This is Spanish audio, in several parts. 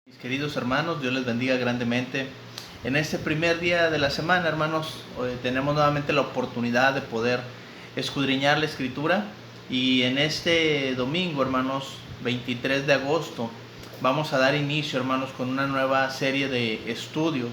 Mis queridos hermanos, Dios les bendiga grandemente. En este primer día de la semana, hermanos, tenemos nuevamente la oportunidad de poder escudriñar la Escritura. Y en este domingo, hermanos, 23 de agosto, vamos a dar inicio, hermanos, con una nueva serie de estudios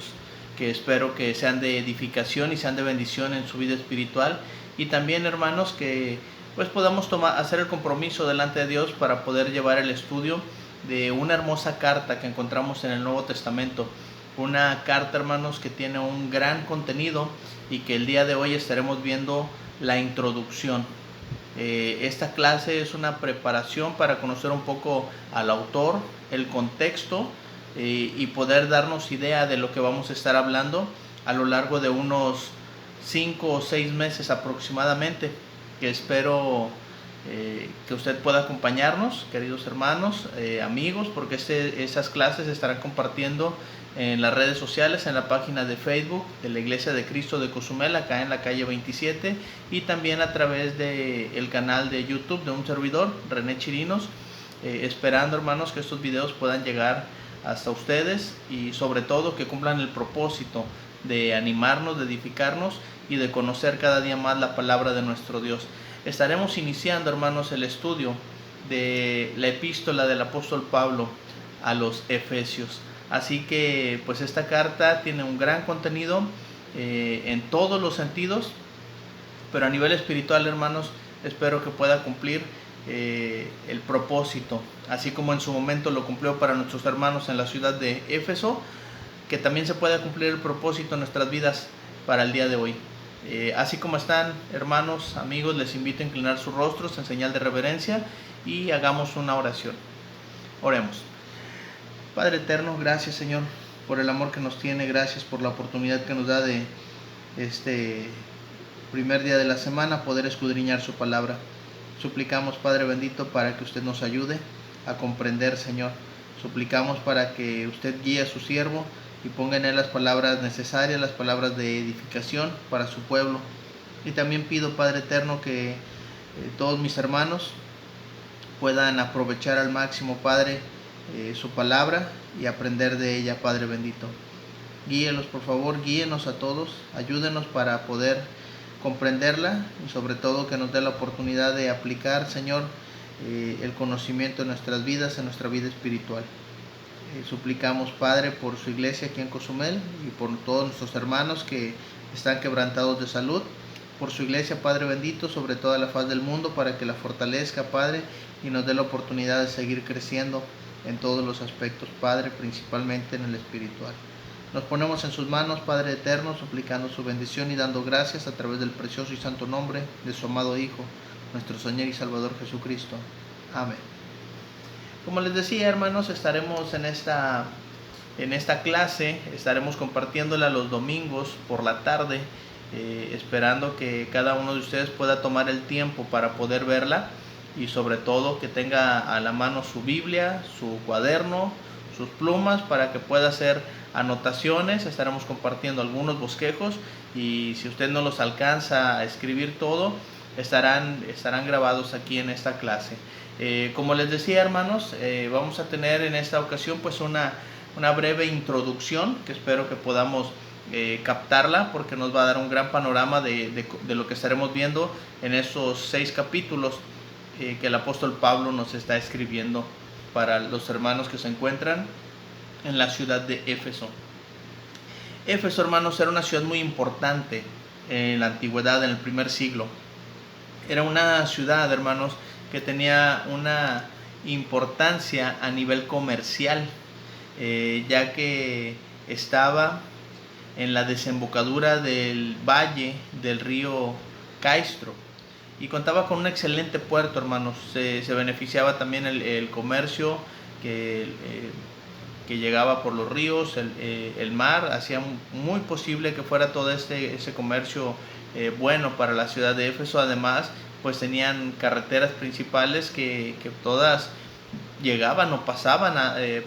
que espero que sean de edificación y sean de bendición en su vida espiritual. Y también, hermanos, que pues podamos hacer el compromiso delante de Dios para poder llevar el estudio de una hermosa carta que encontramos en el Nuevo Testamento. Una carta, hermanos, que tiene un gran contenido y que el día de hoy estaremos viendo la introducción. Esta clase es una preparación para conocer un poco al autor, el contexto y poder darnos idea de lo que vamos a estar hablando a lo largo de unos 5 o 6 meses aproximadamente, que espero que usted pueda acompañarnos, queridos hermanos, amigos, porque esas clases se estarán compartiendo en las redes sociales, en la página de Facebook de la Iglesia de Cristo de Cozumel, acá en la calle 27, y también a través del canal de YouTube de un servidor, René Chirinos, esperando, hermanos, que estos videos puedan llegar hasta ustedes y sobre todo que cumplan el propósito de animarnos, de edificarnos y de conocer cada día más la palabra de nuestro Dios. Estaremos iniciando, hermanos, el estudio de la epístola del apóstol Pablo a los Efesios. Así que pues esta carta tiene un gran contenido en todos los sentidos, pero a nivel espiritual, hermanos, espero que pueda cumplir el propósito, así como en su momento lo cumplió para nuestros hermanos en la ciudad de Éfeso, que también se pueda cumplir el propósito en nuestras vidas para el día de hoy. Así como están, hermanos, amigos, les invito a inclinar sus rostros en señal de reverencia y hagamos una oración. Oremos. Padre eterno, gracias, Señor, por el amor que nos tiene, gracias por la oportunidad que nos da de este primer día de la semana poder escudriñar su palabra. Suplicamos, Padre bendito, para que usted nos ayude a comprender, Señor. Suplicamos para que usted guíe a su siervo y ponga en él las palabras necesarias, las palabras de edificación para su pueblo. Y también pido, Padre eterno, que todos mis hermanos puedan aprovechar al máximo, Padre, su palabra y aprender de ella, Padre bendito. Guíelos, por favor, guíenos a todos, ayúdenos para poder comprenderla y sobre todo que nos dé la oportunidad de aplicar, Señor, el conocimiento en nuestras vidas, en nuestra vida espiritual. Suplicamos, Padre, por su iglesia aquí en Cozumel y por todos nuestros hermanos que están quebrantados de salud, por su iglesia, Padre bendito, sobre toda la faz del mundo, para que la fortalezca, Padre, y nos dé la oportunidad de seguir creciendo en todos los aspectos, Padre, principalmente en el espiritual. Nos ponemos en sus manos, Padre eterno, suplicando su bendición y dando gracias a través del precioso y santo nombre de su amado Hijo, nuestro Señor y Salvador Jesucristo. Amén. Como les decía, hermanos, estaremos en esta clase, estaremos compartiéndola los domingos por la tarde, esperando que cada uno de ustedes pueda tomar el tiempo para poder verla y sobre todo que tenga a la mano su Biblia, su cuaderno, sus plumas para que pueda hacer anotaciones. Estaremos compartiendo algunos bosquejos y si usted no los alcanza a escribir todo, estarán grabados aquí en esta clase. Como les decía, hermanos, vamos a tener en esta ocasión pues una breve introducción que espero que podamos captarla, porque nos va a dar un gran panorama de lo que estaremos viendo en esos 6 capítulos que el apóstol Pablo nos está escribiendo para los hermanos que se encuentran en la ciudad de Éfeso. Éfeso, hermanos, era una ciudad muy importante en la antigüedad, en el primer siglo. Era una ciudad, hermanos, que tenía una importancia a nivel comercial, ya que estaba en la desembocadura del valle del río Caistro y contaba con un excelente puerto, hermanos. Se beneficiaba también el comercio que llegaba por los ríos, el mar, hacía muy posible que fuera todo ese comercio bueno para la ciudad de Éfeso. Además, pues tenían carreteras principales que todas llegaban o pasaban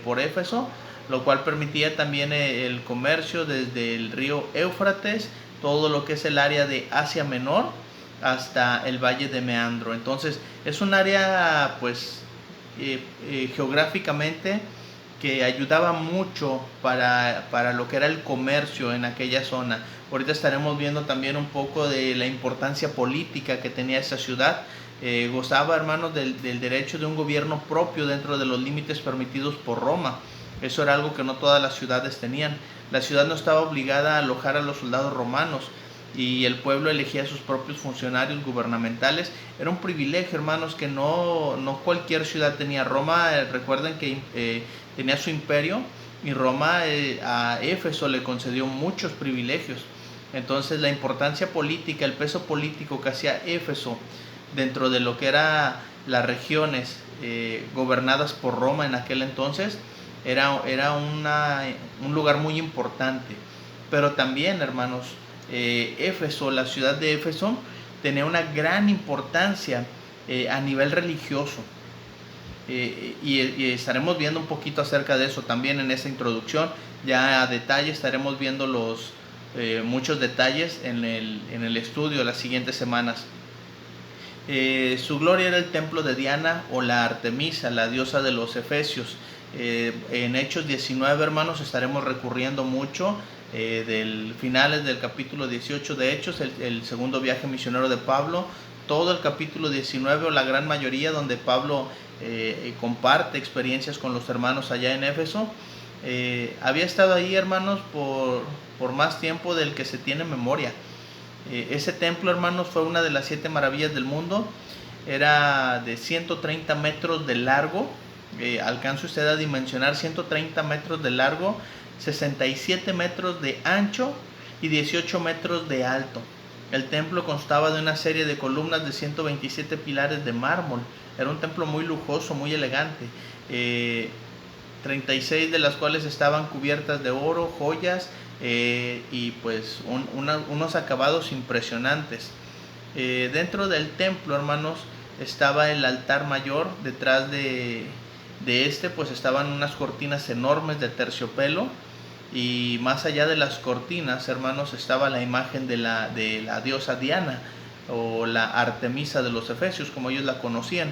por Éfeso, lo cual permitía también el comercio desde el río Éufrates, todo lo que es el área de Asia Menor, hasta el valle de Meandro. Entonces es un área pues geográficamente que ayudaba mucho para lo que era el comercio en aquella zona. Ahorita estaremos viendo también un poco de la importancia política que tenía esa ciudad. Gozaba, hermanos, del derecho de un gobierno propio dentro de los límites permitidos por Roma. Eso era algo que no todas las ciudades tenían. La ciudad no estaba obligada a alojar a los soldados romanos y el pueblo elegía a sus propios funcionarios gubernamentales. Era un privilegio, hermanos, que no cualquier ciudad tenía. Roma, recuerden que tenía su imperio, y Roma a Éfeso le concedió muchos privilegios. Entonces la importancia política, el peso político que hacía Éfeso dentro de lo que eran las regiones gobernadas por Roma en aquel entonces, era un lugar muy importante. Pero también, hermanos, Éfeso, la ciudad de Éfeso, tenía una gran importancia a nivel religioso. Y estaremos viendo un poquito acerca de eso también en esa introducción. Ya a detalle estaremos viendo muchos detalles en el estudio de las siguientes semanas. Su gloria era el templo de Diana o la Artemisa, la diosa de los efesios. En Hechos 19, hermanos, estaremos recurriendo mucho del finales del capítulo 18 de Hechos, el segundo viaje misionero de Pablo, todo el capítulo 19 o la gran mayoría, donde Pablo comparte experiencias con los hermanos allá en Éfeso. Había estado ahí, hermanos, por más tiempo del que se tiene memoria. Ese templo, hermanos, fue una de las 7 maravillas del mundo. Era de 130 metros de largo. Alcanza usted a dimensionar 130 metros de largo, 67 metros de ancho y 18 metros de alto. El templo constaba de una serie de columnas de 127 pilares de mármol. Era un templo muy lujoso, muy elegante. 36 de las cuales estaban cubiertas de oro, joyas y pues unos acabados impresionantes. Dentro del templo, hermanos, estaba el altar mayor. Detrás de pues estaban unas cortinas enormes de terciopelo, y más allá de las cortinas, hermanos, estaba la imagen de la diosa Diana o la Artemisa de los Efesios, como ellos la conocían.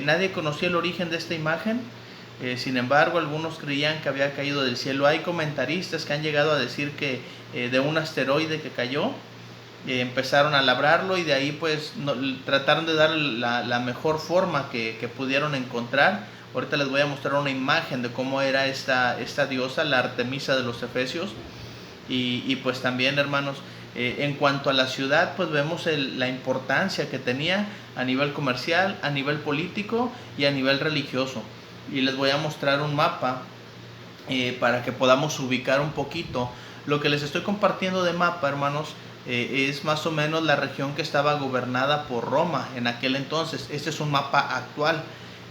Nadie conocía el origen de esta imagen. Sin embargo, algunos creían que había caído del cielo. Hay comentaristas que han llegado a decir que de un asteroide que cayó, empezaron a labrarlo, y de ahí pues trataron de dar la mejor forma que pudieron encontrar. Ahorita les voy a mostrar una imagen de cómo era esta diosa, la Artemisa de los Efesios. Y pues también, hermanos, en cuanto a la ciudad, pues vemos la importancia que tenía a nivel comercial, a nivel político y a nivel religioso. Y les voy a mostrar un mapa para que podamos ubicar un poquito. Lo que les estoy compartiendo de mapa, hermanos, es más o menos la región que estaba gobernada por Roma en aquel entonces. Este es un mapa actual,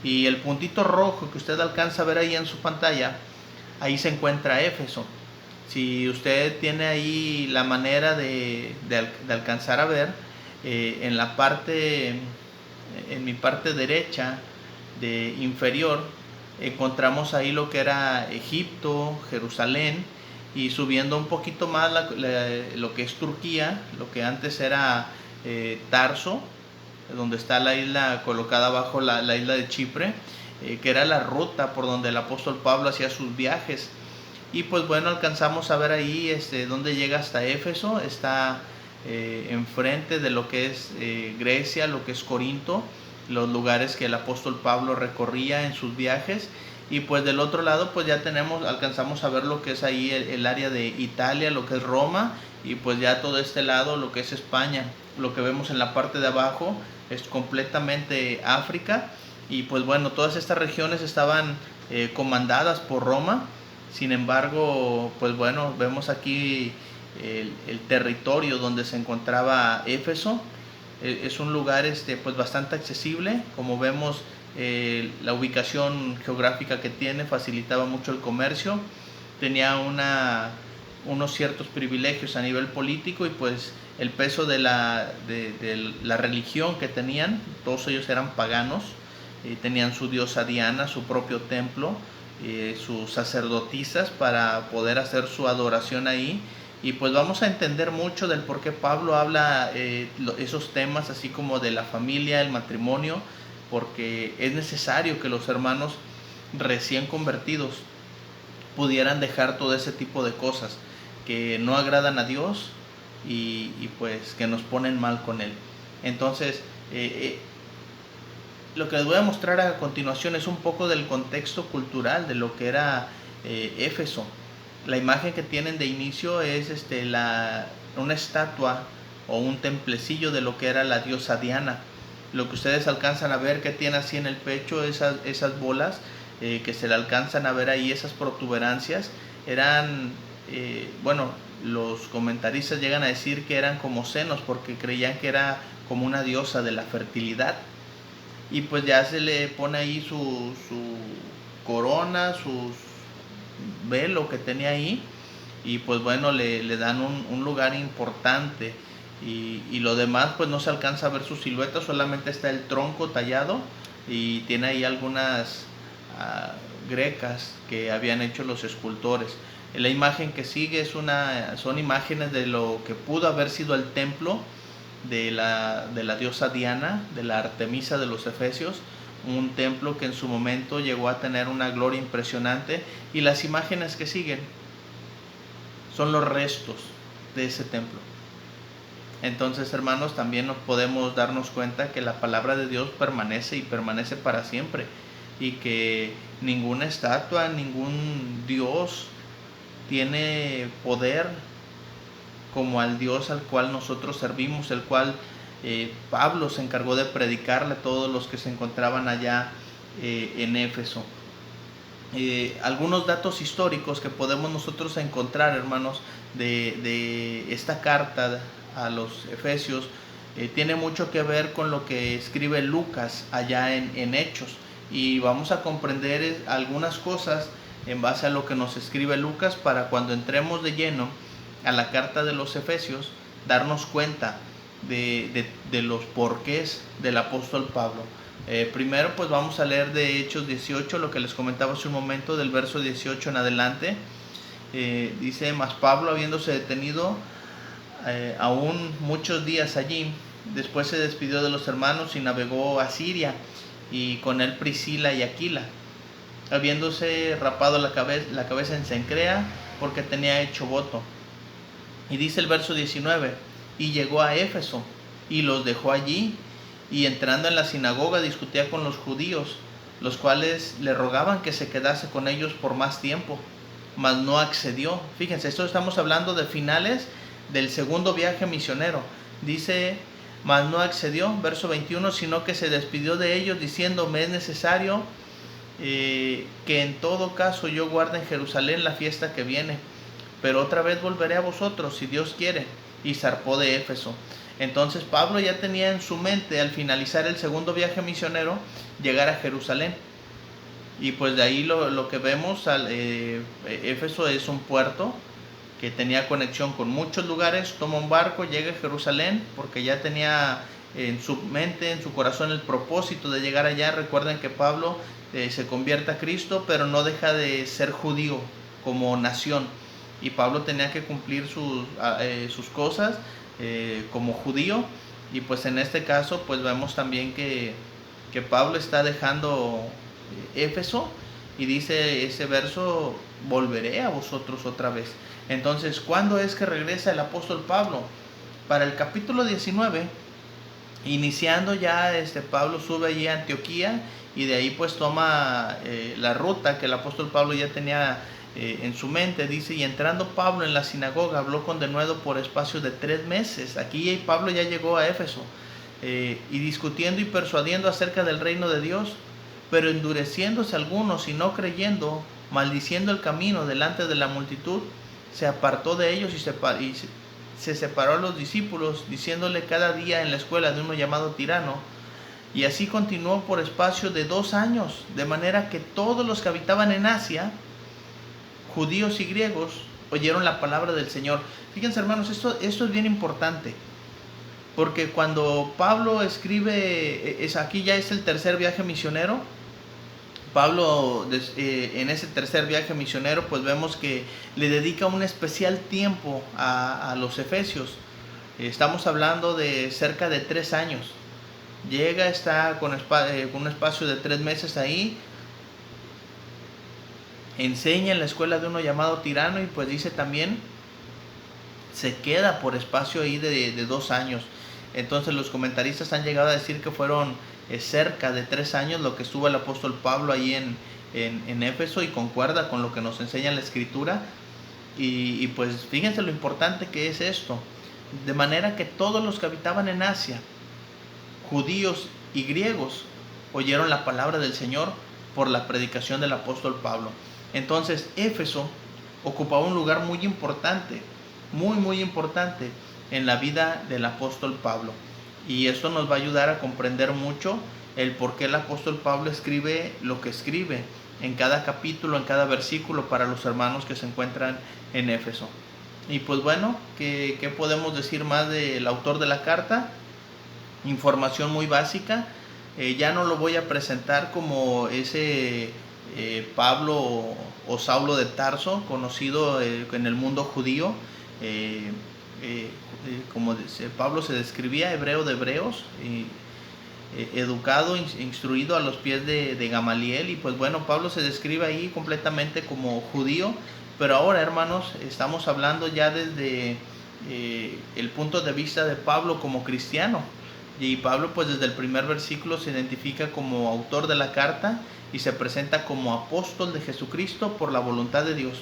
y el puntito rojo que usted alcanza a ver ahí en su pantalla, ahí se encuentra Éfeso. Si usted tiene ahí la manera de alcanzar a ver, en mi parte derecha inferior, encontramos ahí lo que era Egipto, Jerusalén, y subiendo un poquito más lo que es Turquía, lo que antes era Tarso, donde está la isla colocada abajo, la isla de Chipre, que era la ruta por donde el apóstol Pablo hacía sus viajes. Y pues bueno, alcanzamos a ver ahí donde llega hasta Éfeso. Está enfrente de lo que es Grecia, lo que es Corinto, los lugares que el apóstol Pablo recorría en sus viajes. Y pues del otro lado pues ya alcanzamos a ver lo que es ahí el área de Italia, lo que es Roma, y pues ya todo este lado, lo que es España. Lo que vemos en la parte de abajo es completamente África. Y pues bueno, todas estas regiones estaban comandadas por Roma. Sin embargo, pues bueno, vemos aquí el territorio donde se encontraba Éfeso. Es un lugar pues bastante accesible. Como vemos, la ubicación geográfica que tiene facilitaba mucho el comercio. Tenía unos ciertos privilegios a nivel político, y pues el peso de la religión que tenían. Todos ellos eran paganos. Tenían su diosa Diana, su propio templo, sus sacerdotisas para poder hacer su adoración ahí. Y pues vamos a entender mucho del por qué Pablo habla esos temas, así como de la familia, el matrimonio, porque es necesario que los hermanos recién convertidos pudieran dejar todo ese tipo de cosas que no agradan a Dios y pues que nos ponen mal con Él. Entonces, lo que les voy a mostrar a continuación es un poco del contexto cultural de lo que era Éfeso. La imagen que tienen de inicio es una estatua o un templecillo de lo que era la diosa Diana. Lo que ustedes alcanzan a ver que tiene así en el pecho, esas bolas que se le alcanzan a ver ahí, esas protuberancias, eran, los comentaristas llegan a decir que eran como senos porque creían que era como una diosa de la fertilidad. Y pues ya se le pone ahí su corona, su velo que tenía ahí, y pues bueno, le dan un lugar importante, y lo demás pues no se alcanza a ver su silueta, solamente está el tronco tallado y tiene ahí algunas grecas que habían hecho los escultores. La imagen que sigue son imágenes de lo que pudo haber sido el templo de la diosa Diana, de la Artemisa de los Efesios, un templo que en su momento llegó a tener una gloria impresionante, y las imágenes que siguen son los restos de ese templo. Entonces, hermanos, también nos podemos darnos cuenta que la palabra de Dios permanece y permanece para siempre, y que ninguna estatua, ningún Dios tiene poder como al Dios al cual nosotros servimos, el cual Pablo se encargó de predicarle a todos los que se encontraban allá en Éfeso. Algunos datos históricos que podemos nosotros encontrar, hermanos, de esta carta a los Efesios, tiene mucho que ver con lo que escribe Lucas allá en Hechos, y vamos a comprender algunas cosas en base a lo que nos escribe Lucas para cuando entremos de lleno a la carta de los Efesios, darnos cuenta de los porqués del apóstol Pablo. Primero pues vamos a leer de Hechos 18, lo que les comentaba hace un momento, del verso 18 en adelante. Dice: mas Pablo, habiéndose detenido aún muchos días allí, después se despidió de los hermanos y navegó a Siria, y con él Priscila y Aquila, habiéndose rapado la cabeza en Cencrea, porque tenía hecho voto. Y dice el verso 19: y llegó a Éfeso, y los dejó allí, y entrando en la sinagoga discutía con los judíos, los cuales le rogaban que se quedase con ellos por más tiempo, mas no accedió. Fíjense, esto estamos hablando de finales del segundo viaje misionero. Dice: mas no accedió, verso 21, sino que se despidió de ellos diciendo: me es necesario que en todo caso yo guarde en Jerusalén la fiesta que viene, pero otra vez volveré a vosotros, si Dios quiere. Y zarpó de Éfeso. Entonces Pablo ya tenía en su mente, al finalizar el segundo viaje misionero, llegar a Jerusalén. Y pues de ahí lo que vemos, Éfeso es un puerto que tenía conexión con muchos lugares. Toma un barco, llega a Jerusalén, porque ya tenía en su mente, en su corazón, el propósito de llegar allá. Recuerden que Pablo se convierte a Cristo, pero no deja de ser judío como nación, y Pablo tenía que cumplir sus cosas como judío. Y pues en este caso pues vemos también que Pablo está dejando Éfeso, y dice ese verso: volveré a vosotros otra vez. Entonces, ¿cuándo es que regresa el apóstol Pablo? Para el capítulo 19, iniciando ya, Pablo sube allí a Antioquía, y de ahí pues toma la ruta que el apóstol Pablo ya tenía en su mente. Dice: y entrando Pablo en la sinagoga, habló con denuedo por espacio de 3 meses. Aquí Pablo ya llegó a Éfeso, y discutiendo y persuadiendo acerca del reino de Dios, pero endureciéndose algunos y no creyendo, maldiciendo el camino delante de la multitud, se apartó de ellos y se separó a los discípulos, diciéndole cada día en la escuela de uno llamado Tirano. Y así continuó por espacio de 2 años, de manera que todos los que habitaban en Asia, judíos y griegos, oyeron la palabra del Señor. Fíjense, hermanos, esto es bien importante, porque cuando Pablo escribe, aquí ya es el tercer viaje misionero. Pablo en ese tercer viaje misionero pues vemos que le dedica un especial tiempo a los efesios. Estamos hablando de cerca de 3 años. Llega, está con un espacio de 3 meses ahí, enseña en la escuela de uno llamado Tirano, y pues dice también se queda por espacio ahí de 2 años. Entonces los comentaristas han llegado a decir que fueron cerca de 3 años lo que estuvo el apóstol Pablo ahí en Éfeso, y concuerda con lo que nos enseña la escritura. Y pues fíjense lo importante que es esto, de manera que todos los que habitaban en Asia, judíos y griegos, oyeron la palabra del Señor por la predicación del apóstol Pablo. Entonces Éfeso ocupaba un lugar muy importante, muy importante en la vida del apóstol Pablo, y esto nos va a ayudar a comprender mucho el por qué el apóstol Pablo escribe lo que escribe en cada capítulo, en cada versículo, para los hermanos que se encuentran en Éfeso. Y pues bueno, ¿qué podemos decir más del autor de la carta? Información muy básica. Ya no lo voy a presentar como ese Pablo o Saulo de Tarso, conocido en el mundo judío. Como Pablo se describía, hebreo de hebreos, educado, instruido a los pies de Gamaliel. Y pues bueno, Pablo se describe ahí completamente como judío, pero ahora, hermanos, estamos hablando ya desde el punto de vista de Pablo como cristiano. Y Pablo, pues desde el primer versículo se identifica como autor de la carta y se presenta como apóstol de Jesucristo por la voluntad de Dios.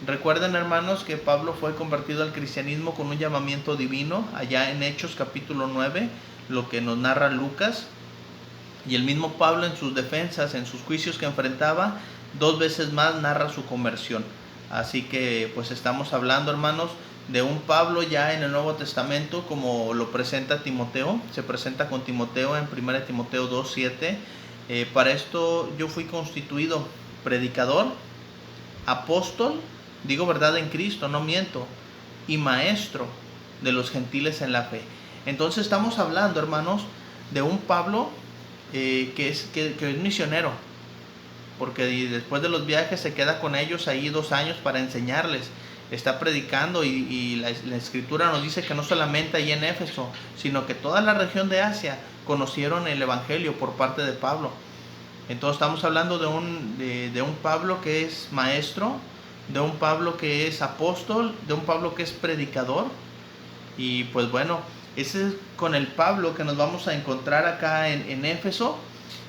Recuerden, hermanos, que Pablo fue convertido al cristianismo con un llamamiento divino allá en Hechos capítulo 9, lo que nos narra Lucas. Y el mismo Pablo, en sus defensas, en sus juicios que enfrentaba, 2 veces más narra su conversión. Así que pues estamos hablando, hermanos, de un Pablo ya en el Nuevo Testamento, como lo presenta Timoteo. Se presenta con Timoteo en 1 Timoteo 2:7. Para esto yo fui constituido predicador, apóstol, digo verdad en Cristo, no miento, y maestro de los gentiles en la fe. Entonces estamos hablando, hermanos, de un Pablo que es misionero, porque después de los viajes se queda con ellos ahí 2 años para enseñarles. Está predicando, y la escritura nos dice que no solamente ahí en Éfeso, sino que toda la región de Asia conocieron el evangelio por parte de Pablo. Entonces estamos hablando de un Pablo que es maestro, de un Pablo que es apóstol, de un Pablo que es predicador. Y pues bueno, ese es con el Pablo que nos vamos a encontrar acá en Éfeso.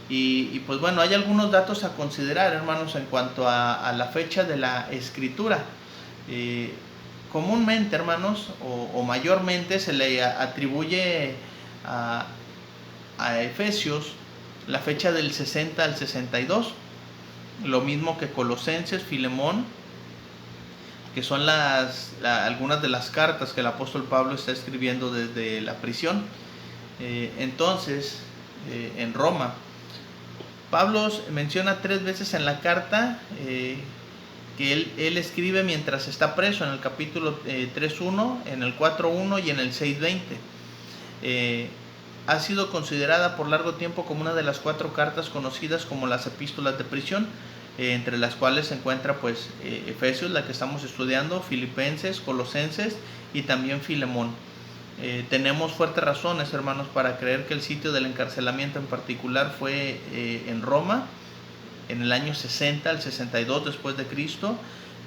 Y pues bueno, hay algunos datos a considerar, hermanos, en cuanto a la fecha de la escritura. Comúnmente, hermanos, o mayormente se le atribuye a Efesios la fecha del 60 al 62, lo mismo que Colosenses, Filemón, que son algunas de las cartas que el apóstol Pablo está escribiendo desde la prisión. Entonces, en Roma, Pablo menciona 3 veces en la carta que él escribe mientras está preso, en el capítulo 3.1, en el 4.1 y en el 6.20. Ha sido considerada por largo tiempo como una de las 4 cartas conocidas como las epístolas de prisión, entre las cuales se encuentra pues Efesios, la que estamos estudiando, Filipenses, Colosenses y también Filemón. Tenemos fuertes razones, hermanos, para creer que el sitio del encarcelamiento en particular fue en Roma, en el año 60 al 62 después de Cristo.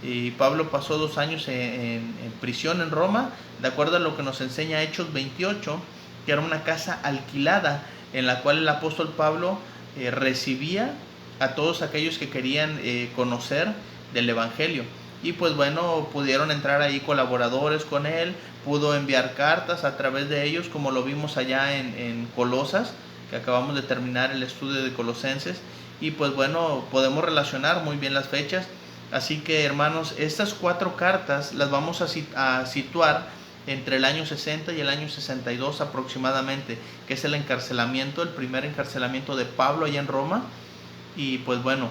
Y Pablo pasó 2 años en prisión en Roma, de acuerdo a lo que nos enseña Hechos 28, que era una casa alquilada en la cual el apóstol Pablo recibía a todos aquellos que querían conocer del evangelio. Y pues bueno, pudieron entrar ahí colaboradores con él, pudo enviar cartas a través de ellos, como lo vimos allá en Colosas, que acabamos de terminar el estudio de Colosenses. Y pues bueno, podemos relacionar muy bien las fechas. Así que, hermanos, estas 4 cartas las vamos a situar entre el año 60 y el año 62 aproximadamente, que es el encarcelamiento, el primer encarcelamiento de Pablo allá en Roma. Y pues bueno,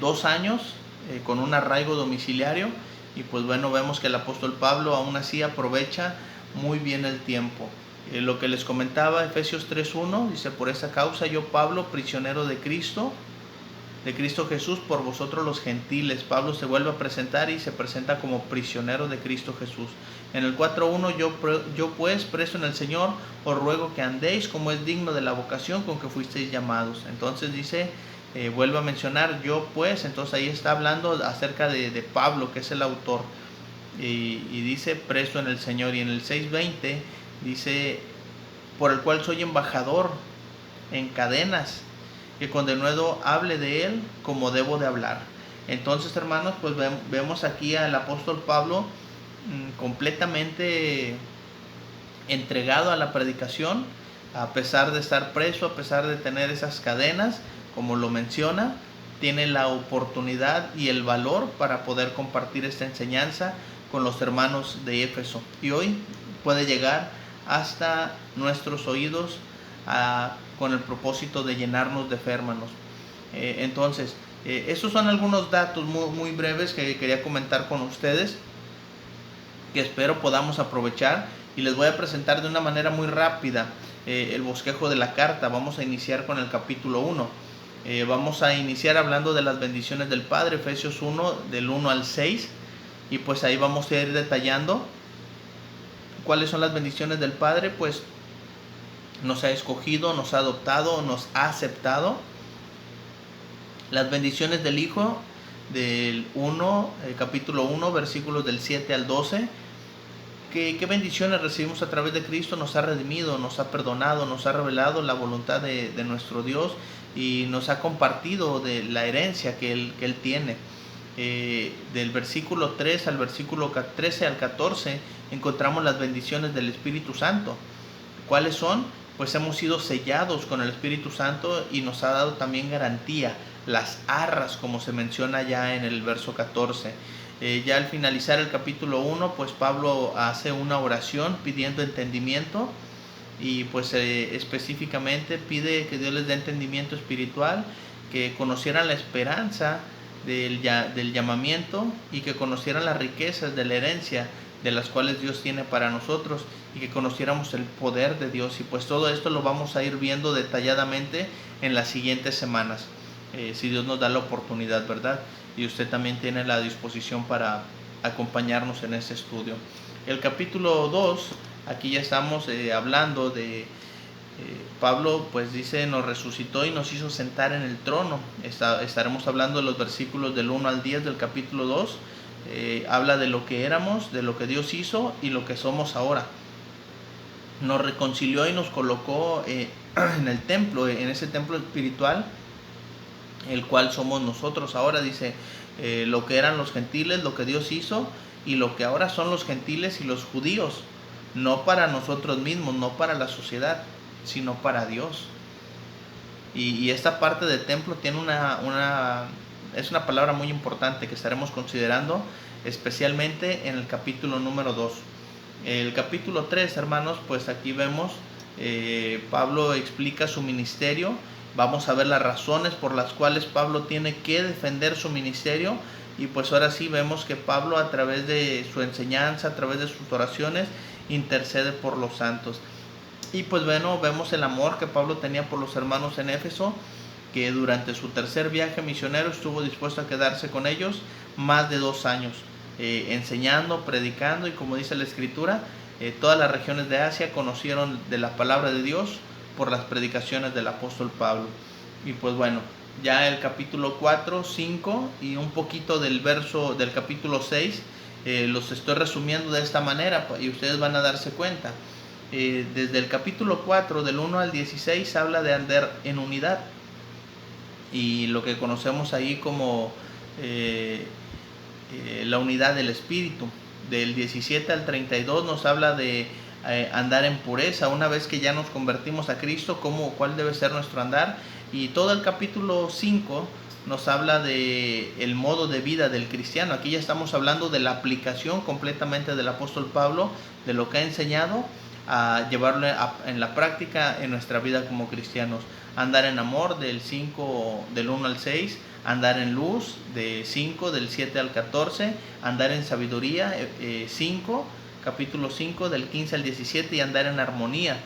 2 años con un arraigo domiciliario. Y pues bueno, vemos que el apóstol Pablo aún así aprovecha muy bien el tiempo. Lo que les comentaba, Efesios 3.1, dice: por esa causa yo, Pablo, prisionero de Cristo Jesús, por vosotros los gentiles. Pablo se vuelve a presentar y se presenta como prisionero de Cristo Jesús. En el 4.1, yo pues, preso en el Señor, os ruego que andéis como es digno de la vocación con que fuisteis llamados. Entonces dice vuelve a mencionar yo pues, entonces ahí está hablando acerca de Pablo, que es el autor, y dice preso en el Señor. Y en el 6:20 dice, por el cual soy embajador en cadenas, que con denuedo hable de él como debo de hablar. Entonces, hermanos, pues vemos aquí al apóstol Pablo completamente entregado a la predicación, a pesar de estar preso, a pesar de tener esas cadenas, como lo menciona, tiene la oportunidad y el valor para poder compartir esta enseñanza con los hermanos de Éfeso. Y hoy puede llegar hasta nuestros oídos con el propósito de llenarnos de fe, hermanos. Entonces, esos son algunos datos muy breves que quería comentar con ustedes, que espero podamos aprovechar, y les voy a presentar de una manera muy rápida el bosquejo de la carta. Vamos a iniciar con el capítulo 1. Vamos a iniciar hablando de las bendiciones del Padre, Efesios 1, del 1 al 6, y pues ahí vamos a ir detallando cuáles son las bendiciones del Padre. Pues nos ha escogido, nos ha adoptado, nos ha aceptado. Las bendiciones del Hijo, del 1, capítulo 1, versículos del 7 al 12. ¿Qué bendiciones recibimos a través de Cristo? Nos ha redimido, nos ha perdonado, nos ha revelado la voluntad de nuestro Dios, y nos ha compartido de la herencia que Él tiene. Del versículo 3 al versículo 13 al 14 encontramos las bendiciones del Espíritu Santo. ¿Cuáles son? Pues hemos sido sellados con el Espíritu Santo, y nos ha dado también garantía, las arras, como se menciona ya en el verso 14. Ya al finalizar el capítulo 1, pues Pablo hace una oración pidiendo entendimiento, y pues específicamente pide que Dios les dé entendimiento espiritual, que conocieran la esperanza del llamamiento, y que conocieran las riquezas de la herencia de las cuales Dios tiene para nosotros, y que conociéramos el poder de Dios. Y pues todo esto lo vamos a ir viendo detalladamente en las siguientes semanas, si Dios nos da la oportunidad, ¿verdad? Y usted también tiene la disposición para acompañarnos en este estudio. El capítulo 2, aquí ya estamos hablando de Pablo, pues dice, nos resucitó y nos hizo sentar en el trono. Estaremos hablando de los versículos del 1 al 10 del capítulo 2. Habla de lo que éramos, de lo que Dios hizo y lo que somos ahora. Nos reconcilió y nos colocó en el templo, en ese templo espiritual, el cual somos nosotros ahora. Dice, lo que eran los gentiles, lo que Dios hizo, y lo que ahora son los gentiles y los judíos, no para nosotros mismos, no para la sociedad, sino para Dios. Y esta parte del templo tiene es una palabra muy importante que estaremos considerando, especialmente en el capítulo número 2. El capítulo 3, hermanos, pues aquí vemos, Pablo explica su ministerio. Vamos a ver las razones por las cuales Pablo tiene que defender su ministerio. Y pues ahora sí vemos que Pablo, a través de su enseñanza, a través de sus oraciones, intercede por los santos. Y pues bueno, vemos el amor que Pablo tenía por los hermanos en Éfeso, que durante su tercer viaje misionero estuvo dispuesto a quedarse con ellos más de 2 años, enseñando, predicando, y como dice la Escritura, todas las regiones de Asia conocieron de la palabra de Dios por las predicaciones del apóstol Pablo. Y pues bueno, ya el capítulo 4, 5 y un poquito del verso del capítulo 6, los estoy resumiendo de esta manera, y ustedes van a darse cuenta. Desde el capítulo 4, del 1 al 16, habla de andar en unidad, y lo que conocemos ahí como la unidad del Espíritu. Del 17 al 32 nos habla de andar en pureza, una vez que ya nos convertimos a Cristo, cuál debe ser nuestro andar. Y todo el capítulo 5 nos habla de el modo de vida del cristiano. Aquí ya estamos hablando de la aplicación completamente del apóstol Pablo, de lo que ha enseñado, a llevarlo en la práctica en nuestra vida como cristianos. Andar en amor, del 1 al 6, andar en luz, del 7 al 14, andar en sabiduría, capítulo 5, del 15 al 17, y andar en armonía,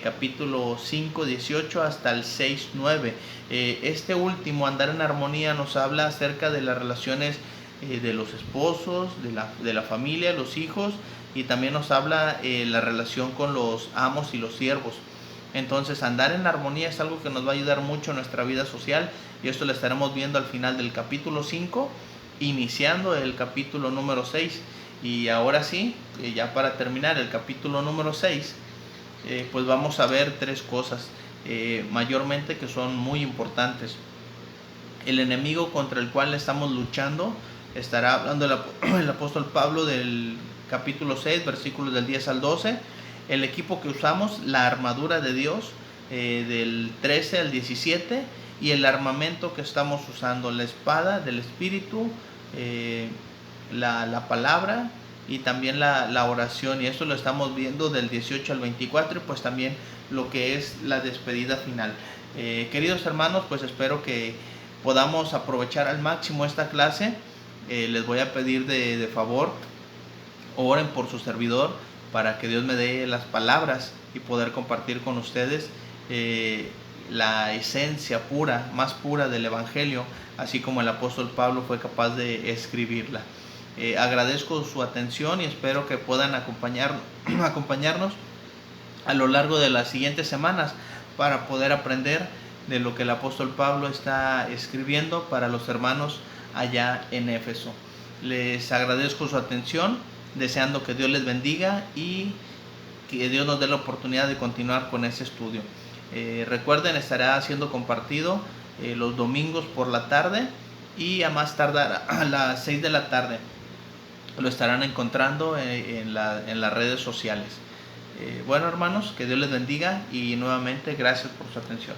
capítulo 5, 18 hasta el 6, 9. Este último, andar en armonía, nos habla acerca de las relaciones de los esposos, de la familia, los hijos, y también nos habla la relación con los amos y los siervos. Entonces andar en armonía es algo que nos va a ayudar mucho en nuestra vida social, y esto lo estaremos viendo al final del capítulo 5, iniciando el capítulo número 6. Y ahora sí, ya para terminar el capítulo número 6, pues vamos a ver tres cosas mayormente que son muy importantes. El enemigo contra el cual estamos luchando, estará hablando el apóstol Pablo del capítulo 6, versículos del 10 al 12. El equipo que usamos, la armadura de Dios, del 13 al 17, y el armamento que estamos usando, la espada del Espíritu, la palabra y también la oración, y esto lo estamos viendo del 18 al 24, y pues también lo que es la despedida final. Queridos hermanos, pues espero que podamos aprovechar al máximo esta clase. Les voy a pedir de favor, oren por su servidor para que Dios me dé las palabras y poder compartir con ustedes la esencia pura, más pura del Evangelio, así como el apóstol Pablo fue capaz de escribirla. Agradezco su atención y espero que puedan acompañarnos a lo largo de las siguientes semanas para poder aprender de lo que el apóstol Pablo está escribiendo para los hermanos allá en Éfeso. Les agradezco su atención, deseando que Dios les bendiga y que Dios nos dé la oportunidad de continuar con este estudio. Recuerden, estará siendo compartido los domingos por la tarde, y a más tardar a las 6 de la tarde lo estarán encontrando en las redes sociales. Bueno, hermanos, que Dios les bendiga y nuevamente gracias por su atención.